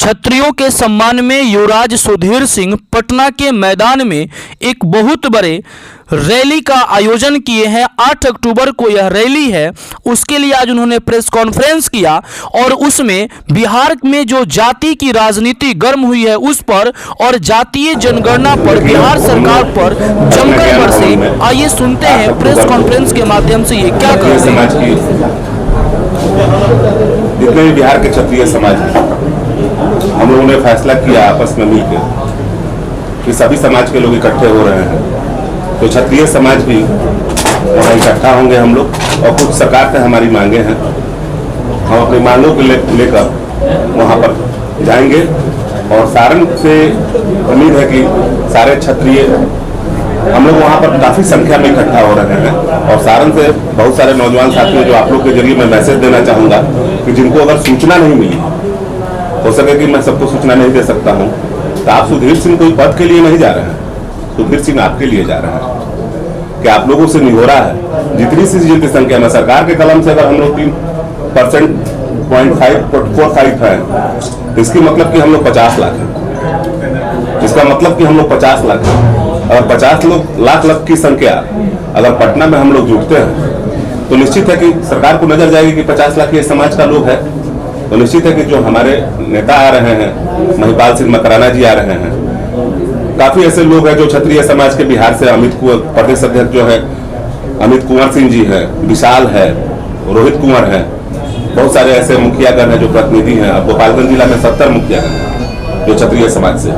क्षत्रियों के सम्मान में युवराज सुधीर सिंह पटना के मैदान में एक बहुत बड़े रैली का आयोजन किए हैं। 8 अक्टूबर को यह रैली है, उसके लिए आज उन्होंने प्रेस कॉन्फ्रेंस किया और उसमें बिहार में जो जाति की राजनीति गर्म हुई है उस पर और जातीय जनगणना पर बिहार सरकार पर जमकर बरसे। आइए सुनते हैं प्रेस कॉन्फ्रेंस के माध्यम से ये क्या कहते हैं। जितने भी बिहार के क्षत्रिय समाज हैं, हम लोगों ने फैसला किया आपस में मिलकर कि सभी समाज के लोग इकट्ठे हो रहे हैं, तो क्षत्रिय समाज भी वहाँ इकट्ठा होंगे हम लोग। और कुछ सरकार से हमारी मांगे हैं, हम अपनी मांगों को लेकर वहाँ पर जाएंगे। और सारण से उम्मीद है कि सारे क्षत्रिय हम लोग वहाँ पर काफ़ी संख्या में इकट्ठा हो रहे हैं। और सारण से बहुत सारे नौजवान साथियों जो आप लोग के जरिए मैं मैसेज देना चाहूँगा कि जिनको अगर सूचना नहीं मिली, हो सके कि मैं सबको सूचना नहीं दे सकता हूँ, तो आप सुधीर सिंह कोई पद के लिए नहीं जा रहे हैं, सुधीर सिंह आपके लिए जा रहे हैं। कि आप लोगों से निहोरा है जितनी सी संख्या में सरकार के कलम से अगर हम लोग 3.45 है, तो इसकी मतलब कि हम लोग 50 लाख हैं। इसका मतलब कि हम लोग 50 लाख हैं। अगर 50 लाख की संख्या अगर पटना में हम लोग जुटते हैं तो निश्चित है कि सरकार को नजर जाएगी कि 50 लाख ये समाज का लोग है। तो निश्चित है कि जो हमारे नेता आ रहे हैं, महिपाल सिंह मकराना जी आ रहे हैं, काफी ऐसे लोग हैं जो क्षत्रिय समाज के बिहार से अमित कुंवर प्रदेश अध्यक्ष जो है अमित कुंवर सिंह जी है, विशाल है, रोहित कुंवर है, बहुत सारे ऐसे मुखियागण हैं जो प्रतिनिधि हैं। अब गोपालगंज जिला में 70 मुखियागण हैं जो क्षत्रिय समाज से,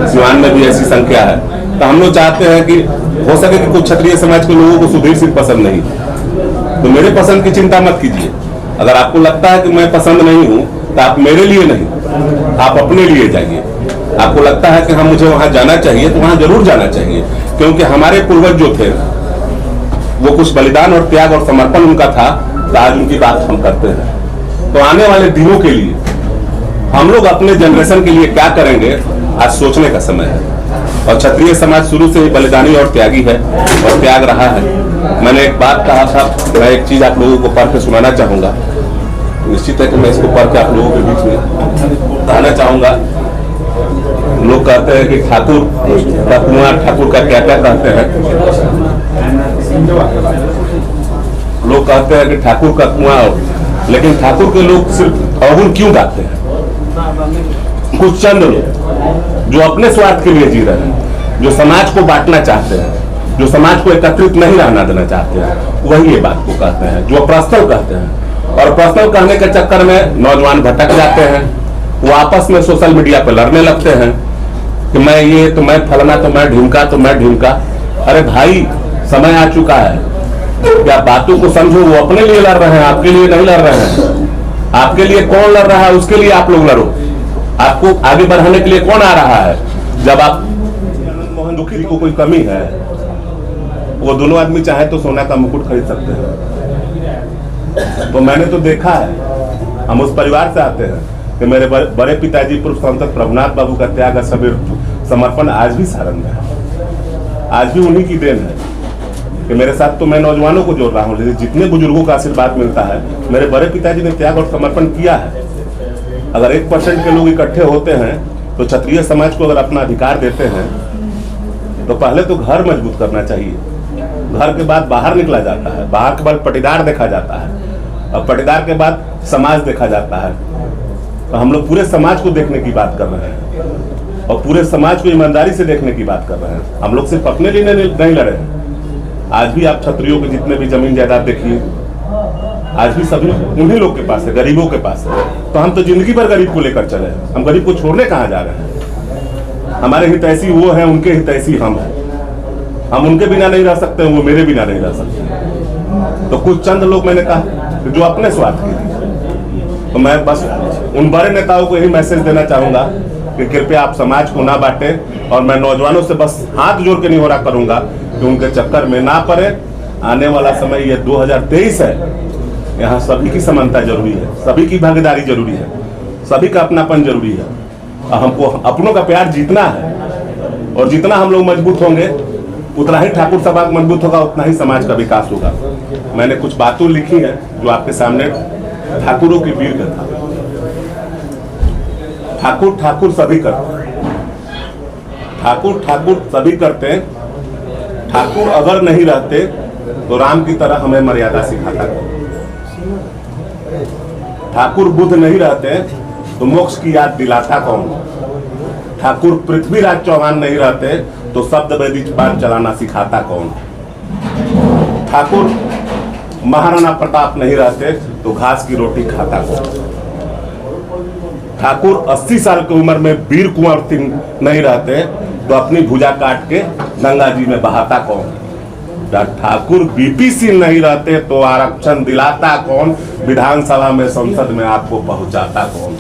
सिवान में भी ऐसी संख्या है। तो हम लोग चाहते हैं कि हो सके कि कुछ क्षत्रिय समाज के लोगों को सुधीर सिंह पसंद नहीं, तो मेरे पसंद की चिंता मत कीजिए। अगर आपको लगता है कि मैं पसंद नहीं हूं, तो आप मेरे लिए नहीं, आप अपने लिए जाइए। आपको लगता है कि हम मुझे वहां जाना चाहिए, तो वहां जरूर जाना चाहिए, क्योंकि हमारे पूर्वज जो थे वो कुछ बलिदान और त्याग और समर्पण उनका था, तो आज उनकी बात हम करते हैं। तो आने वाले दिनों के लिए हम लोग अपने जनरेशन के लिए क्या करेंगे, आज सोचने का समय है। और क्षत्रिय समाज शुरू से ही बलिदानी और त्यागी है और त्याग रहा है। मैंने एक बात कहा था, मैं एक चीज आप लोगों को पढ़ के सुनाना चाहूंगा। निश्चित है कि मैं इसको पढ़ के आप लोगों के बीच में कहना चाहूंगा। लोग कहते हैं कि ठाकुर का कुआं, ठाकुर का क्या क्या कहते हैं। लोग कहते हैं कि ठाकुर का कुआं, लेकिन ठाकुर के लोग सिर्फ अवगुण क्यों गाते हैं? कुछ चंद लोग जो अपने स्वार्थ के लिए जी रहे हैं, जो समाज को बांटना चाहते हैं, जो समाज को एकत्रित नहीं रहना देना चाहते हैं, वही ये बात को कहते हैं, जो पर्सनल कहते हैं। और पर्सनल कहने के चक्कर में नौजवान भटक जाते हैं, वो आपस में सोशल मीडिया पर लड़ने लगते हैं कि मैं ये, तो मैं फलाना, तो मैं ढिमका, तो मैं ढिमका। अरे भाई, समय आ चुका है कि आप बातों को समझो। वो अपने लिए लड़ रहे हैं, आपके लिए नहीं लड़ रहे हैं। आपके लिए कौन लड़ रहा है, उसके लिए आप लोग लड़ो। आपको आगे बढ़ाने के लिए कौन आ रहा है? जब आप मोहन दुखी को कोई कमी है, वो दोनों आदमी चाहे तो सोना का मुकुट खरीद सकते हैं। तो मैंने तो देखा है, हम उस परिवार से आते हैं कि मेरे बड़े पिताजी पूर्व सांसद प्रभुनाथ बाबू का त्याग और समर्पण आज भी सारण में है। आज भी उन्हीं की देन है कि मेरे साथ तो मैं नौजवानों को जोड़ रहा हूँ, लेकिन जितने बुजुर्गों का आशीर्वाद मिलता है, मेरे बड़े पिताजी ने त्याग और समर्पण किया है। अगर 1% के लोग इकट्ठे होते हैं तो क्षत्रिय समाज को अगर अपना अधिकार देते हैं, तो पहले तो घर मजबूत करना चाहिए। घर के बाद बाहर निकला जाता है, बाहर के बाद पटीदार देखा जाता है, और पटीदार के बाद समाज देखा जाता है। तो हम लोग पूरे समाज को देखने की बात कर रहे हैं और पूरे समाज को ईमानदारी से देखने की बात कर रहे हैं। हम लोग सिर्फ अपने लिए नहीं लड़े हैं। आज भी आप क्षत्रियों के जितने भी जमीन जायदाद देखिए, आज भी सभी उन्हीं लोग के पास है, गरीबों के पास है। तो हम तो जिंदगी भर गरीब को लेकर चले हैं, हम गरीब को छोड़ने कहाँ जा रहे हैं? हमारे हितैषी वो हैं, उनके हितैषी हम हैं। हम उनके बिना नहीं रह सकते, वो मेरे बिना नहीं रह सकते। तो कुछ चंद लोग मैंने कहा जो अपने स्वार्थ के लिए, तो मैं बस उन बड़े नेताओं को यही मैसेज देना चाहूंगा कि कृपया आप समाज को ना बांटें। और मैं नौजवानों से बस हाथ जोड़ के निहोरा करूंगा कि उनके चक्कर में ना पड़े। आने वाला समय ये 2023 है, यहाँ सभी की समानता जरूरी है, सभी की भागीदारी जरूरी है, सभी का अपनापन जरूरी है। हमको अपनों का प्यार जीतना है, और जितना हम लोग मजबूत होंगे उतना ही ठाकुर समाज मजबूत होगा, उतना ही समाज का विकास होगा। मैंने कुछ बातें लिखी है जो आपके सामने ठाकुरों की वीर कथा। ठाकुर ठाकुर सभी करते हैं, ठाकुर ठाकुर सभी करते हैं। ठाकुर अगर नहीं रहते तो राम की तरह हमें मर्यादा सिखाता कौन? ठाकुर बुद्ध नहीं रहते तो मोक्ष की याद दिलाता कौन? ठाकुर पृथ्वीराज चौहान नहीं रहते तो शब्द वैदिक बाण चलाना सिखाता कौन? ठाकुर महाराणा प्रताप नहीं रहते तो घास की रोटी खाता कौन? ठाकुर 80 साल की उम्र में वीर कुंवर सिंह नहीं रहते तो अपनी भुजा काट के गंगा जी में बहाता कौन? ठाकुर बीपी सिंह नहीं रहते तो आरक्षण दिलाता कौन? विधानसभा में संसद में आपको पहुंचाता कौन?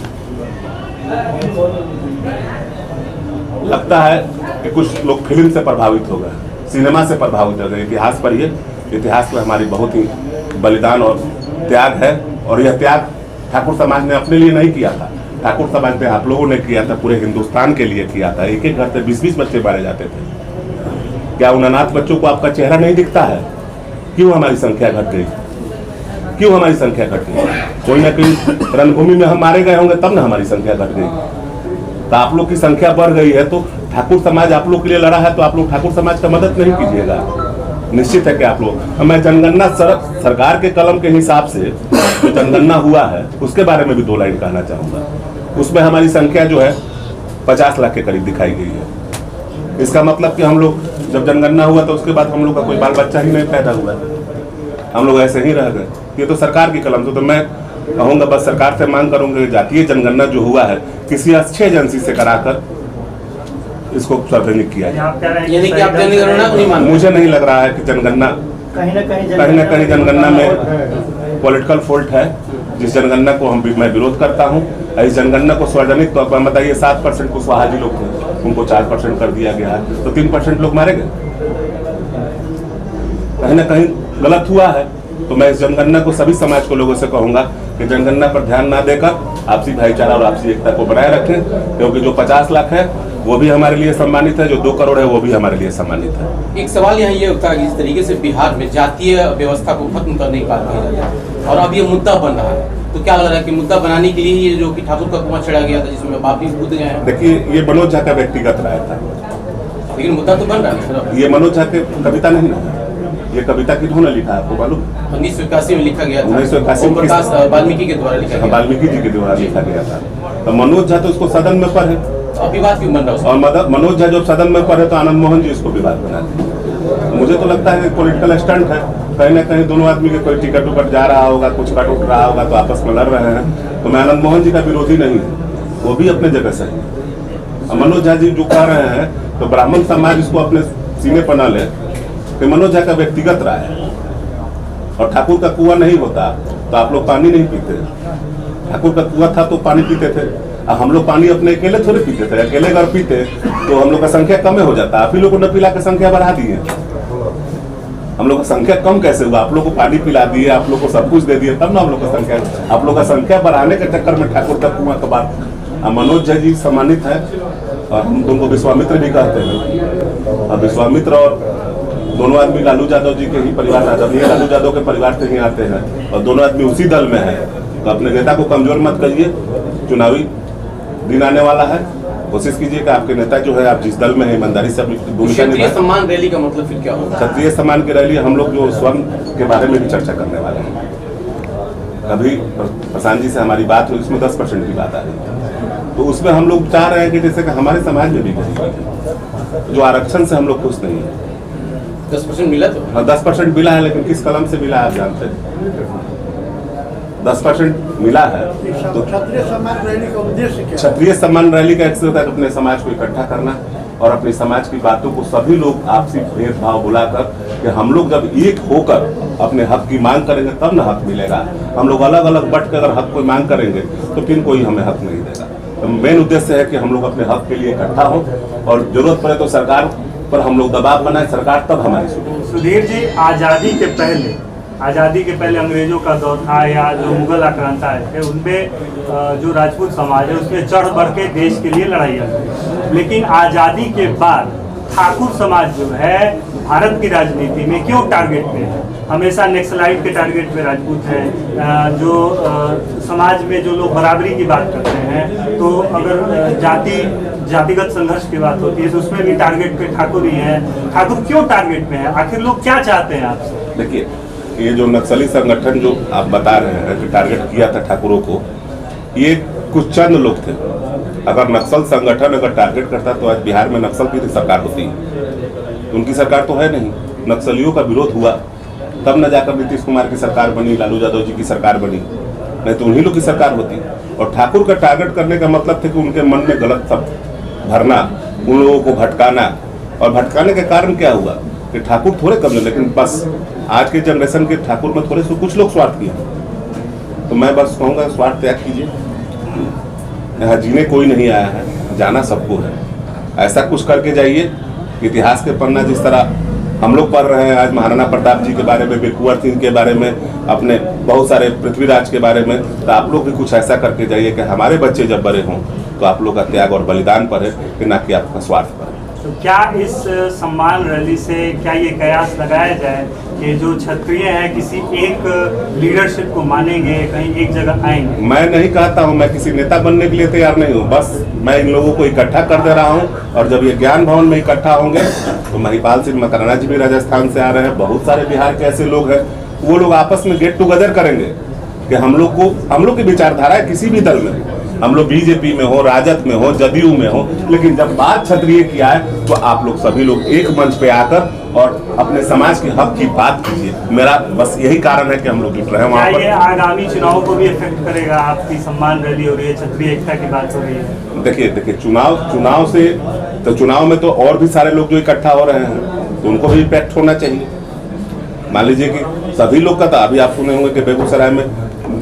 लगता है कि कुछ लोग फिल्म से प्रभावित हो गए, सिनेमा से प्रभावित हो गए। इतिहास पढ़िए, इतिहास में हमारी बहुत ही बलिदान और त्याग है, और यह त्याग ठाकुर समाज ने अपने लिए नहीं किया था, ठाकुर समाज ने आप लोगों ने किया था, पूरे हिंदुस्तान के लिए किया था। एक एक घर से 20-20 बच्चे मारे जाते थे। क्या उन अनाथ बच्चों को आपका चेहरा नहीं दिखता है? क्यों हमारी संख्या घट गई? क्यों हमारी संख्या घट गई? कोई ना कोई रणभूमि में हम मारे गए होंगे तब ना हमारी संख्या घट गई। तो आप लोग की संख्या बढ़ गई है तो ठाकुर समाज आप लोग के लिए लड़ा है, तो आप लोग ठाकुर समाज का मदद नहीं कीजिएगा। निश्चित है कि आप लोग, मैं जनगणना सरकार के कलम के हिसाब से जो जनगणना हुआ है उसके बारे में भी 2 लाइन कहना चाहूंगा। उसमें हमारी संख्या जो है 50 लाख के करीब दिखाई गई है। इसका मतलब कि हम लोग जब जनगणना हुआ तो उसके बाद हम लोग का कोई बाल बच्चा ही नहीं पैदा हुआ, हम लोग ऐसे ही रह गए। ये तो सरकार की कलम, तो मैं कहूँगा, बस सरकार से मांग करूंगा, जातीय जनगणना जो हुआ है किसी अच्छे एजेंसी से कराकर इसको सार्वजनिक किया जाए। मुझे नहीं लग रहा है कि जनगणना कहीं ना कहीं जनगणना में पॉलिटिकल फॉल्ट है, जिस जनगणना को मैं विरोध करता हूँ। इस जनगणना को सार्वजनिक तौर पर बताइए, 7% कुशवाहा जी लोग थे, उनको 4% कर दिया गया है, तो 3% लोग मारे गए। कहीं ना कहीं गलत हुआ है। तो मैं इस जनगणना को सभी समाज को लोगों से कहूंगा कि जनगणना पर ध्यान ना देकर आपसी भाईचारा और आपसी एकता को बनाए रखें, क्योंकि जो 50 लाख है वो भी हमारे लिए सम्मानित है, जो 2 करोड़ है वो भी हमारे लिए सम्मानित है। एक सवाल यहाँ ये उठता है कि इस तरीके से बिहार में जातीय व्यवस्था को खत्म करने की बात कही जाती है और अब ये मुद्दा बन रहा है, तो क्या लग रहा है कि मुद्दा बनाने के लिए ये जो कि ठाकुर का कुआं छेड़ा गया था जिसमें बाप भी कूद गए हैं? देखिए, ये मनोज झा का व्यक्तिगत राय था, लेकिन मुद्दा तो बन रहा है। ये मनोज झा की कविता नहीं है, ये कविता किन्होंने लिखा आपको मालूम? 1981 में लिखा गया था, 1981 वाल्मीकि के द्वारा लिखा गया। वाल्मीकि जी के द्वारा लिखा गया था। तो मनोज झा तो उसको सदन में पढ़े, अभी बात क्यों बन रहा है? और मनोज झा जब सदन में पढ़े तो आनंद मोहन जी इसको विवाद बना दिए। मुझे तो लगता है कि पॉलिटिकल स्टंट है, कहीं ना कहीं दोनों आदमी के कोई टिकट उकट जा रहा होगा, कुछ कट उठ रहा होगा, तो आपस में लड़ रहे हैं। तो मैं आनंद मोहन जी का विरोधी नहीं हूँ, वो भी अपने जगह सही है। मनोज झा जी जो कह रहे हैं तो ब्राह्मण समाज इसको अपने सीने पर न ले कि मनोज झा का व्यक्तिगत राय है। और ठाकुर का कुआं नहीं होता तो आप लोग पानी नहीं पीते। ठाकुर का कुआं था तो पानी पीते थे, हम लोग पानी अपने अकेले थोड़े पीते थे। अकेले अगर पीते तो हम लोग का संख्या कम हो जाता। आप ही लोग को न पिला के संख्या बढ़ा दिए। हम लोग का संख्या कम कैसे हुआ? आप लोग को पानी पिला दिए, आप लोग को सब कुछ दे दिए, तब ना हम लोग का संख्या, आप लोग का संख्या बढ़ाने के चक्कर में ठाकुर का कुआं का बात। मनोज झा जी सम्मानित है और हम तुमको विश्वामित्र भी कहते हैं। और विश्वामित्र और दोनों आदमी लालू यादव जी के ही परिवार, लालू यादव के परिवार से ही आते हैं और दोनों आदमी उसी दल में है। तो अपने नेता को कमजोर मत करिए, चुनावी दिन आने वाला है, कोशिश कीजिए कि आपके नेता जो है, आप जिस दल में है ईमानदारी से अपनी भूमिका निभाएं। क्षत्रिय सम्मान रैली का मतलब फिर क्या होगा? क्षत्रिय सम्मान की रैली हम लोग जो स्वर्ण के बारे में भी चर्चा करने वाले हैं। अभी प्रशांत जी से हमारी बात हुई, उसमें 10% की बात आ रही है। तो उसमें हम लोग चाह रहे हैं कि जैसे कि हमारे समाज में भी जो आरक्षण से हम लोग खुश नहीं है। 10% मिला तो? हाँ, 10% मिला है, लेकिन किस कलम से मिला है आप जानते हैं? 10% मिला है तो क्षत्रिय सम्मान रैली का उद्देश्य क्या? क्षत्रिय सम्मान रैली का एक अपने समाज को इकट्ठा करना और अपने समाज की बातों को सभी लोग आपसी भेदभाव बुलाकर कि हम लोग जब एक होकर अपने हक की मांग करेंगे तब ना हक मिलेगा। हम लोग अलग अलग बट कर अगर हक कोई मांग करेंगे तो फिर कोई हमें हक नहीं देगा। तो मेन उद्देश्य है कि हम लोग अपने हक के लिए इकट्ठा हो और जरूरत पड़े तो सरकार पर हम लोग दबाव बनाए, सरकार तब हमारी सुने। सुधीर जी, आज़ादी के पहले अंग्रेजों का दौर था या जो मुगल आक्रांता आए थे, उनमें जो राजपूत समाज है उसमें चढ़ बढ़ के देश के लिए लड़ाई हुई। लेकिन आज़ादी के बाद ठाकुर समाज जो है भारत की राजनीति में क्यों टारगेट पे है? हमेशा नक्सलाइट के टारगेट पे राजपूत है। जो समाज में जो लोग बराबरी की बात करते हैं, तो अगर जातिगत संघर्ष की बात होती है तो उसमें भी टारगेट पे ठाकुर ही है। ठाकुर क्यों टारगेट पे है? आखिर लोग क्या चाहते हैं आपसे? देखिए, ये जो नक्सली संगठन जो आप बता रहे हैं कि टारगेट किया था ठाकुरों को, ये कुछ चंद लोग थे। अगर नक्सल संगठन अगर टारगेट करता तो आज बिहार में नक्सल की सरकार होती है। उनकी सरकार तो है नहीं। नक्सलियों का विरोध हुआ तब न जाकर नीतीश कुमार की सरकार बनी, लालू यादव जी की सरकार बनी, नहीं तो उन्हीं लोग की सरकार होती। और ठाकुर का टारगेट करने का मतलब था कि उनके मन में गलत सब भरना, उन लोगों को भटकाना। और भटकाने के कारण क्या हुआ कि ठाकुर थोड़े कम नहीं, लेकिन बस आज के जनरेशन के ठाकुर में थोड़े से कुछ लोग स्वार्थ किए। तो मैं बस कहूँगा स्वार्थ त्याग कीजिए। यहाँ जीने कोई नहीं आया है, जाना सबको है। ऐसा कुछ करके जाइए। इतिहास के पन्ना जिस तरह हम लोग पढ़ रहे हैं आज, महाराणा प्रताप जी के बारे में, बिर कुंवर सिंह के बारे में, अपने बहुत सारे पृथ्वीराज के बारे में, तो आप लोग भी कुछ ऐसा करके जाइए कि हमारे बच्चे जब बड़े हों तो आप लोग का त्याग और बलिदान पर है कि ना कि आपका स्वार्थ पर है। तो क्या इस सम्मान रैली से क्या ये कयास लगाया जाए कि जो क्षत्रिय हैं किसी एक लीडरशिप को मानेंगे, कहीं एक जगह आएंगे? मैं नहीं कहता हूँ, मैं किसी नेता बनने के लिए तैयार नहीं हूँ। बस मैं इन लोगों को इकट्ठा कर दे रहा हूँ, और जब ये ज्ञान भवन में इकट्ठा होंगे तो महिपाल सिंह मकराना जी भी राजस्थान से आ रहे हैं, बहुत सारे बिहार के ऐसे लोग हैं, वो लोग आपस में गेट टुगेदर करेंगे कि हम लोग की विचारधारा है किसी भी दल में, हम लोग बीजेपी में हो, राजद में हो, जदयू में हो, लेकिन जब बात क्षत्रिय की आए तो आप लोग सभी लोग एक मंच पे आकर और अपने समाज के हक की बात कीजिए। मेरा बस यही कारण है कि हम लोग जुट रहे हैं वहाँ पर। ये आगामी चुनाव को भी इफेक्ट करेगा? आपकी सम्मान रैली हो रही है, क्षत्रिय एकता की बात हो रही है। देखिए चुनाव से तो चुनाव में तो और भी सारे लोग जो इकट्ठा हो रहे हैं तो उनको भी इम्पैक्ट होना चाहिए। मान लीजिए कि सभी लोग का था, अभी आप सुने होंगे कि बेगूसराय में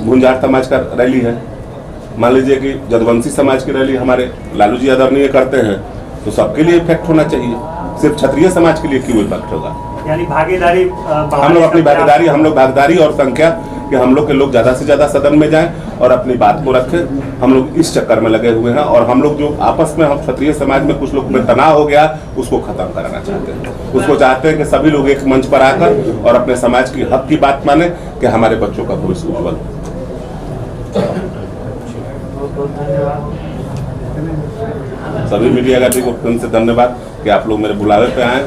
गुंजार समाज का रैली है। मान लीजिए कि जदवंशी समाज की रैली हमारे लालू जी आदरणीय करते हैं, तो सबके लिए इफेक्ट होना चाहिए। सिर्फ क्षत्रिय समाज के लिए क्यों इफेक्ट होगा? यानी भागीदारी, हम लोग अपनी भागीदारी और संख्या कि हम लोग के लोग ज्यादा से ज्यादा सदन में जाएं और अपनी बात को रखें। हम लोग इस चक्कर में लगे हुए हैं, और हम लोग जो आपस में हम क्षत्रिय समाज में कुछ लोग में तनाव हो गया, उसको खत्म कराना चाहते हैं। उसको चाहते हैं कि सभी लोग एक मंच पर आकर और अपने समाज की हक की बात माने कि हमारे बच्चों का भविष्य उज्जवल। सभी मीडिया को फिर से धन्यवाद कि आप लोग मेरे बुलावे पे आए।